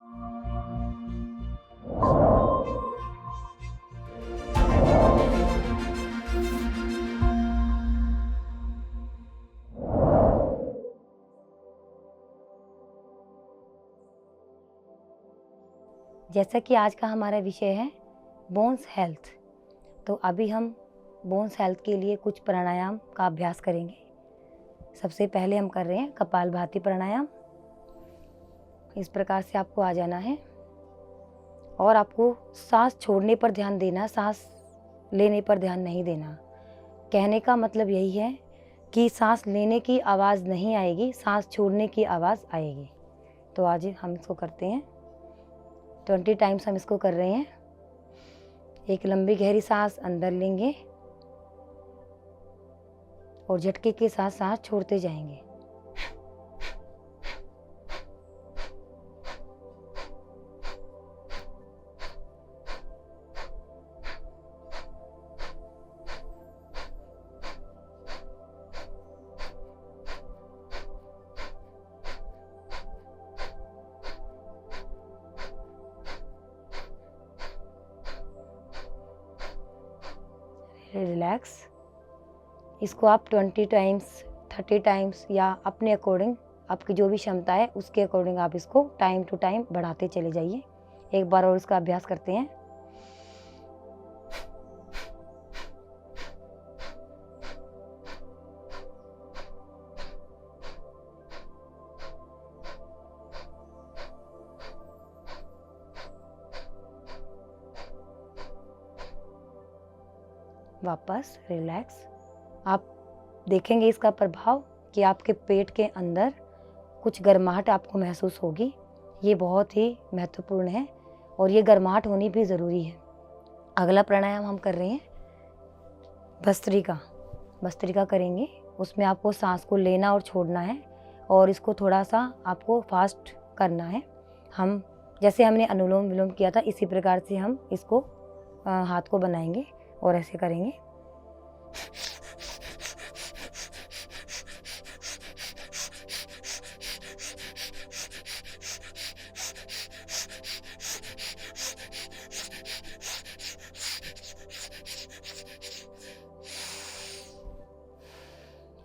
जैसा कि आज का हमारा विषय है बोन्स हेल्थ, तो अभी हम बोन्स हेल्थ के लिए कुछ प्राणायाम का अभ्यास करेंगे। सबसे पहले हम कर रहे हैं कपालभाति प्राणायाम। इस प्रकार से आपको आ जाना है और आपको सांस छोड़ने पर ध्यान देना, सांस लेने पर ध्यान नहीं देना। कहने का मतलब यही है कि सांस लेने की आवाज़ नहीं आएगी, सांस छोड़ने की आवाज़ आएगी। तो आज हम इसको करते हैं 20 टाइम्स हम इसको कर रहे हैं। एक लंबी गहरी सांस अंदर लेंगे और झटके के साथ सांस छोड़ते जाएंगे। रिलैक्स। इसको आप 20 टाइम्स 30 टाइम्स या अपने अकॉर्डिंग, आपकी जो भी क्षमता है उसके अकॉर्डिंग आप इसको टाइम टू टाइम बढ़ाते चले जाइए। एक बार और इसका अभ्यास करते हैं। वापस रिलैक्स। आप देखेंगे इसका प्रभाव कि आपके पेट के अंदर कुछ गर्माहट आपको महसूस होगी। ये बहुत ही महत्वपूर्ण है और ये गर्माहट होनी भी ज़रूरी है। अगला प्राणायाम हम कर रहे हैं भस्त्रिका। भस्त्रिका करेंगे, उसमें आपको सांस को लेना और छोड़ना है और इसको थोड़ा सा आपको फास्ट करना है। हम जैसे हमने अनुलोम विलोम किया था इसी प्रकार से हम इसको हाथ को बनाएंगे और ऐसे करेंगे।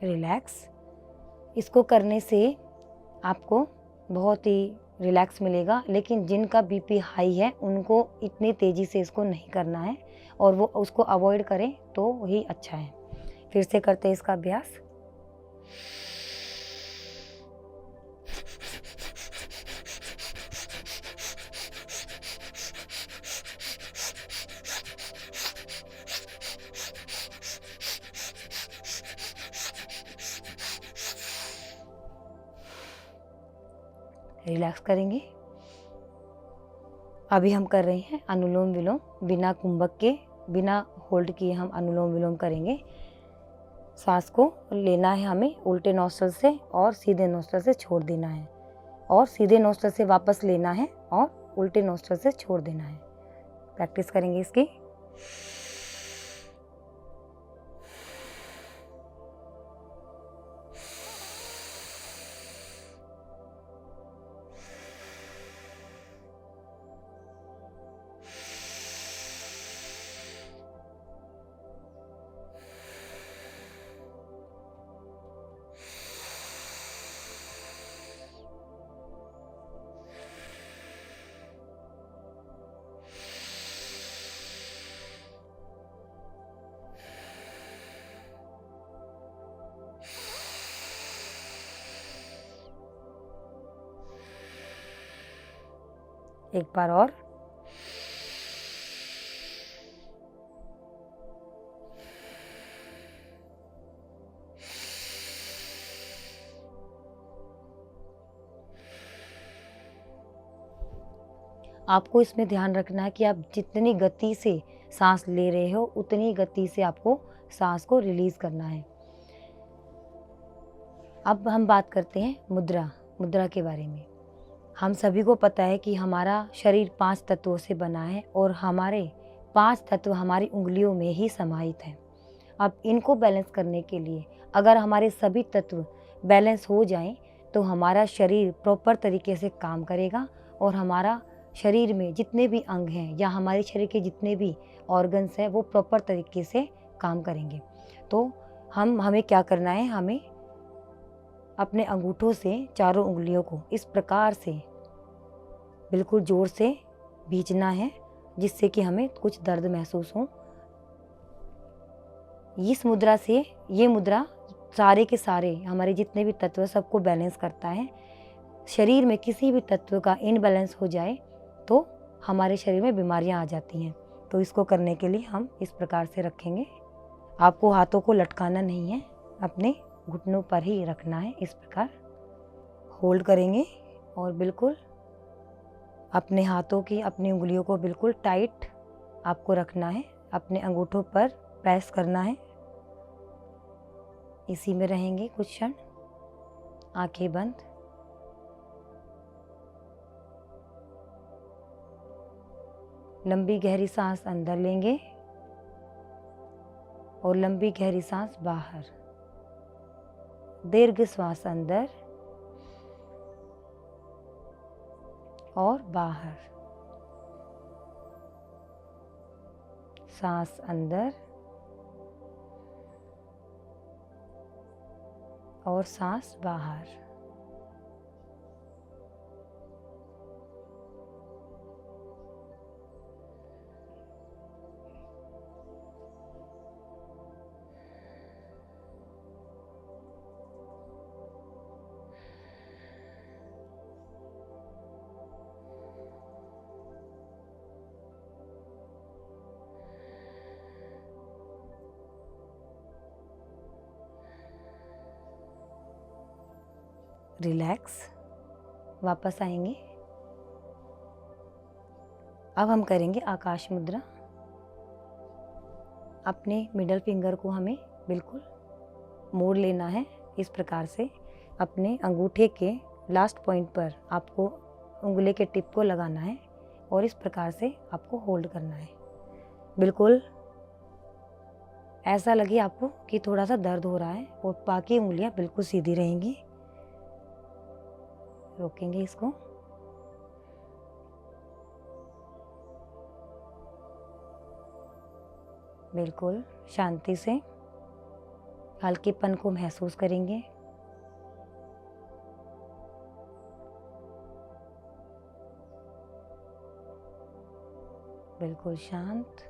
रिलैक्स। इसको करने से आपको बहुत ही रिलैक्स मिलेगा, लेकिन जिनका बीपी हाई है उनको इतनी तेज़ी से इसको नहीं करना है और वो उसको अवॉइड करें तो ही अच्छा है। फिर से करते हैं इसका अभ्यास। रिलैक्स करेंगे। अभी हम कर रहे हैं अनुलोम विलोम, बिना कुंभक के, बिना होल्ड किए हम अनुलोम विलोम करेंगे। सांस को लेना है हमें उल्टे नोस्ट्रल से और सीधे नोस्ट्रल से छोड़ देना है, और सीधे नोस्ट्रल से वापस लेना है और उल्टे नोस्ट्रल से छोड़ देना है। प्रैक्टिस करेंगे इसकी। एक बार और। आपको इसमें ध्यान रखना है कि आप जितनी गति से सांस ले रहे हो उतनी गति से आपको सांस को रिलीज करना है। अब हम बात करते हैं मुद्रा के बारे में। हम सभी को पता है कि हमारा शरीर 5 तत्वों से बना है और हमारे 5 तत्व हमारी उंगलियों में ही समाहित हैं। अब इनको बैलेंस करने के लिए अगर हमारे सभी तत्व बैलेंस हो जाएं तो हमारा शरीर प्रॉपर तरीके से काम करेगा और हमारा शरीर में जितने भी अंग हैं या हमारे शरीर के जितने भी ऑर्गन्स हैं वो प्रॉपर तरीके से काम करेंगे। तो हमें क्या करना है, हमें अपने अंगूठों से चारों उंगलियों को इस प्रकार से बिल्कुल ज़ोर से भींचना है जिससे कि हमें कुछ दर्द महसूस हो। इस मुद्रा से, ये मुद्रा सारे के सारे हमारे जितने भी तत्व सबको बैलेंस करता है। शरीर में किसी भी तत्व का इनबैलेंस हो जाए तो हमारे शरीर में बीमारियां आ जाती हैं। तो इसको करने के लिए हम इस प्रकार से रखेंगे। आपको हाथों को लटकाना नहीं है, अपने घुटनों पर ही रखना है। इस प्रकार होल्ड करेंगे और बिल्कुल अपने हाथों की, अपनी उंगलियों को बिल्कुल टाइट आपको रखना है, अपने अंगूठों पर प्रेस करना है। इसी में रहेंगे कुछ क्षण, आंखें बंद। लंबी गहरी सांस अंदर लेंगे और लंबी गहरी सांस बाहर। दीर्घ श्वास अंदर और बाहर। सांस अंदर और सांस बाहर। रिलैक्स, वापस आएंगे। अब हम करेंगे आकाश मुद्रा। अपने मिडल फिंगर को हमें बिल्कुल मोड़ लेना है इस प्रकार से। अपने अंगूठे के लास्ट पॉइंट पर आपको उंगली के टिप को लगाना है और इस प्रकार से आपको होल्ड करना है। बिल्कुल ऐसा लगे आपको कि थोड़ा सा दर्द हो रहा है और बाकी उंगलियां बिल्कुल सीधी रहेंगी। रोकेंगे इसको। बिल्कुल शांति से हल्केपन को महसूस करेंगे। बिल्कुल शांत।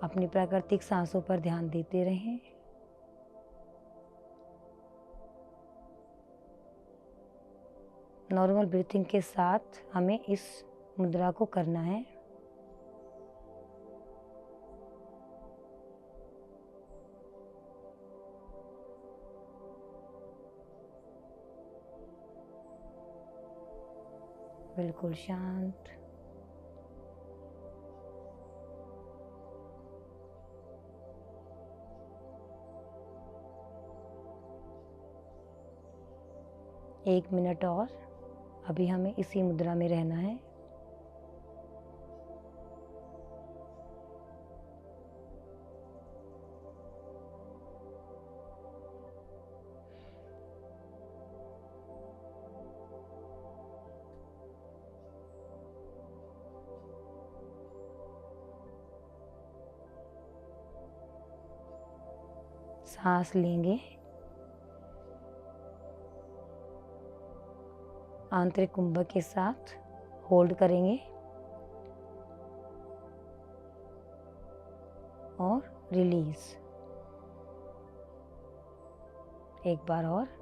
अपनी प्राकृतिक सांसों पर ध्यान देते रहें। नॉर्मल ब्रीथिंग के साथ हमें इस मुद्रा को करना है। बिल्कुल शांत। एक मिनट और, अभी हमें इसी मुद्रा में रहना है। सांस लेंगे, आंतरिक कुंभक के साथ होल्ड करेंगे और रिलीज। एक बार और।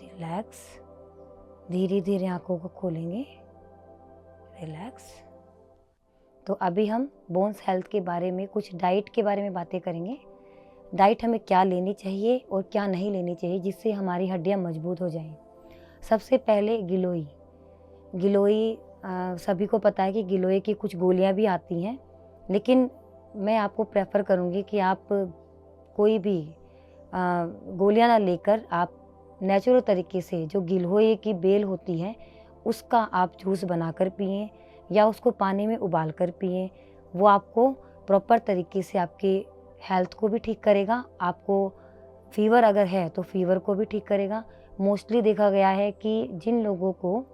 रिलैक्स। धीरे धीरे आंखों को खोलेंगे। रिलैक्स। तो अभी हम बोन्स हेल्थ के बारे में, कुछ डाइट के बारे में बातें करेंगे। डाइट हमें क्या लेनी चाहिए और क्या नहीं लेनी चाहिए जिससे हमारी हड्डियां मजबूत हो जाएं। सबसे पहले गिलोई। सभी को पता है कि गिलोय की कुछ गोलियां भी आती हैं लेकिन मैं आपको प्रेफ़र करूँगी कि आप कोई भी गोलियाँ ना लेकर आप नेचुरल तरीके से जो गिलोय की बेल होती है उसका आप जूस बनाकर पिएँ या उसको पानी में उबाल कर पिएँ। वो आपको प्रॉपर तरीके से आपके हेल्थ को भी ठीक करेगा, आपको फ़ीवर अगर है तो फ़ीवर को भी ठीक करेगा। मोस्टली देखा गया है कि जिन लोगों को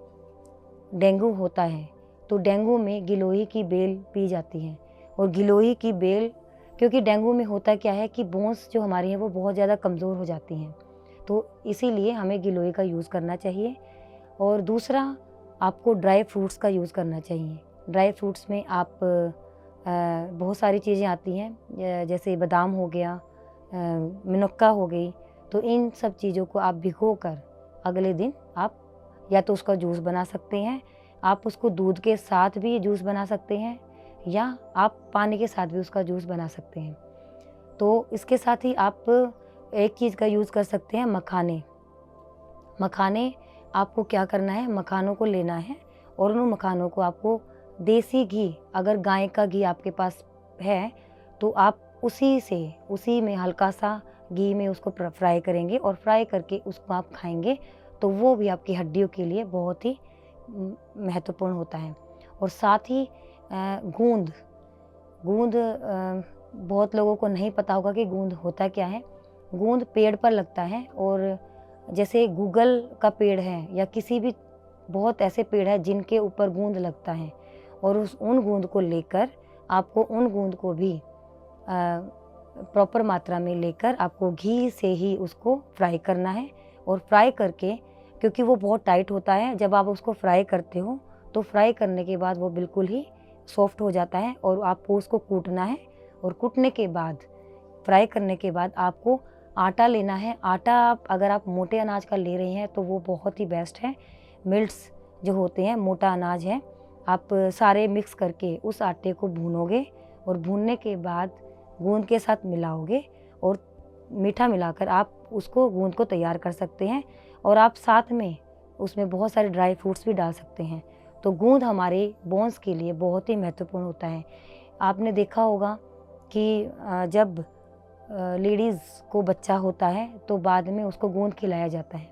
डेंगू होता है तो डेंगू में गिलोय की बेल पी जाती है। और गिलोय की बेल, क्योंकि डेंगू में होता क्या है कि बोन्स जो हमारी हैं वो बहुत ज़्यादा कमज़ोर हो जाती हैं, तो इसीलिए हमें गिलोय का यूज़ करना चाहिए। और दूसरा, आपको ड्राई फ्रूट्स का यूज़ करना चाहिए। ड्राई फ्रूट्स में आप बहुत सारी चीज़ें आती हैं, जैसे बादाम हो गया, मुनक्का हो गई, तो इन सब चीज़ों को आप भिगोकर अगले दिन आप या तो उसका जूस बना सकते हैं, आप उसको दूध के साथ भी जूस बना सकते हैं या आप पानी के साथ भी उसका जूस बना सकते हैं। तो इसके साथ ही आप एक चीज़ का यूज़ कर सकते हैं, मखाने। मखाने आपको क्या करना है, मखानों को लेना है और उन मखानों को आपको देसी घी, अगर गाय का घी आपके पास है तो आप उसी में हल्का सा घी में उसको फ्राई करेंगे और फ्राई करके उसको आप खाएंगे तो वो भी आपकी हड्डियों के लिए बहुत ही महत्वपूर्ण होता है। और साथ ही गूंद बहुत लोगों को नहीं पता होगा कि गूंद होता क्या है। गूंद पेड़ पर लगता है और जैसे गूगल का पेड़ है या किसी भी बहुत ऐसे पेड़ हैं जिनके ऊपर गूंद लगता है और उन गूंद को लेकर आपको उन गूंद को भी प्रॉपर मात्रा में लेकर आपको घी से ही उसको फ्राई करना है। और फ्राई करके, क्योंकि वो बहुत टाइट होता है, जब आप उसको फ्राई करते हो तो फ्राई करने के बाद वो बिल्कुल ही सॉफ्ट हो जाता है और आपको उसको कूटना है। और कूटने के बाद, फ्राई करने के बाद आपको आटा लेना है। आटा अगर आप मोटे अनाज का ले रहे हैं तो वो बहुत ही बेस्ट है। मिल्ट्स जो होते हैं, मोटा अनाज है, आप सारे मिक्स करके उस आटे को भूनोगे और भूनने के बाद गूंद के साथ मिलाओगे और मीठा मिलाकर आप उसको गूंद को तैयार कर सकते हैं। और आप साथ में उसमें बहुत सारे ड्राई फ्रूट्स भी डाल सकते हैं। तो गूंद हमारे बोन्स के लिए बहुत ही महत्वपूर्ण होता है। आपने देखा होगा कि जब लेडीज़ को बच्चा होता है तो बाद में उसको गूंद खिलाया जाता है,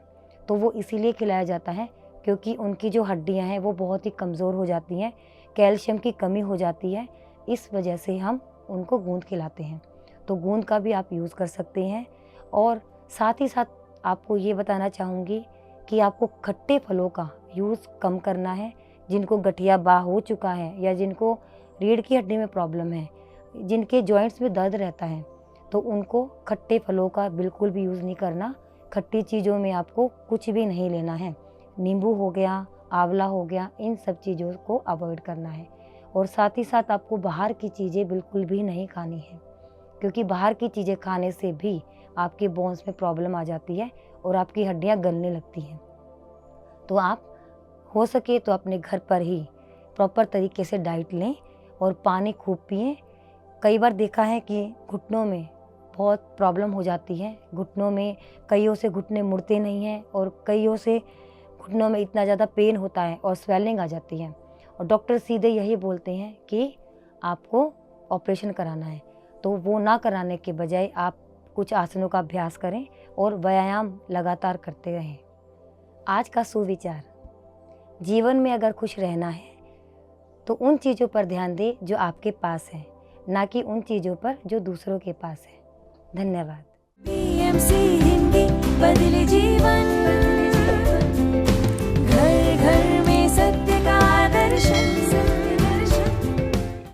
तो वो इसीलिए खिलाया जाता है क्योंकि उनकी जो हड्डियां हैं वो बहुत ही कमज़ोर हो जाती हैं, कैल्शियम की कमी हो जाती है, इस वजह से हम उनको गूंद खिलाते हैं। तो गूंद का भी आप यूज़ कर सकते हैं। और साथ ही साथ आपको ये बताना चाहूँगी कि आपको खट्टे फलों का यूज़ कम करना है। जिनको गठिया बाह हो चुका है या जिनको रीढ़ की हड्डी में प्रॉब्लम है, जिनके जॉइंट्स में दर्द रहता है, तो उनको खट्टे फलों का बिल्कुल भी यूज़ नहीं करना। खट्टी चीज़ों में आपको कुछ भी नहीं लेना है। नींबू हो गया, आंवला हो गया, इन सब चीज़ों को अवॉइड करना है। और साथ ही साथ आपको बाहर की चीज़ें बिल्कुल भी नहीं खानी है, क्योंकि बाहर की चीज़ें खाने से भी आपके बोन्स में प्रॉब्लम आ जाती है और आपकी हड्डियां गलने लगती हैं। तो आप हो सके तो अपने घर पर ही प्रॉपर तरीके से डाइट लें और पानी खूब पिएं। कई बार देखा है कि घुटनों में बहुत प्रॉब्लम हो जाती है, घुटनों में कईयों से घुटने मुड़ते नहीं हैं और कईयों से घुटनों में इतना ज़्यादा पेन होता है और स्वेलिंग आ जाती है और डॉक्टर सीधे यही बोलते हैं कि आपको ऑपरेशन कराना है। तो वो ना कराने के बजाय आप कुछ आसनों का अभ्यास करें और व्यायाम लगातार करते रहें। आज का सुविचार, जीवन में अगर खुश रहना है तो उन चीज़ों पर ध्यान दें जो आपके पास है, ना कि उन चीज़ों पर जो दूसरों के पास है। धन्यवाद। BMC हिंदी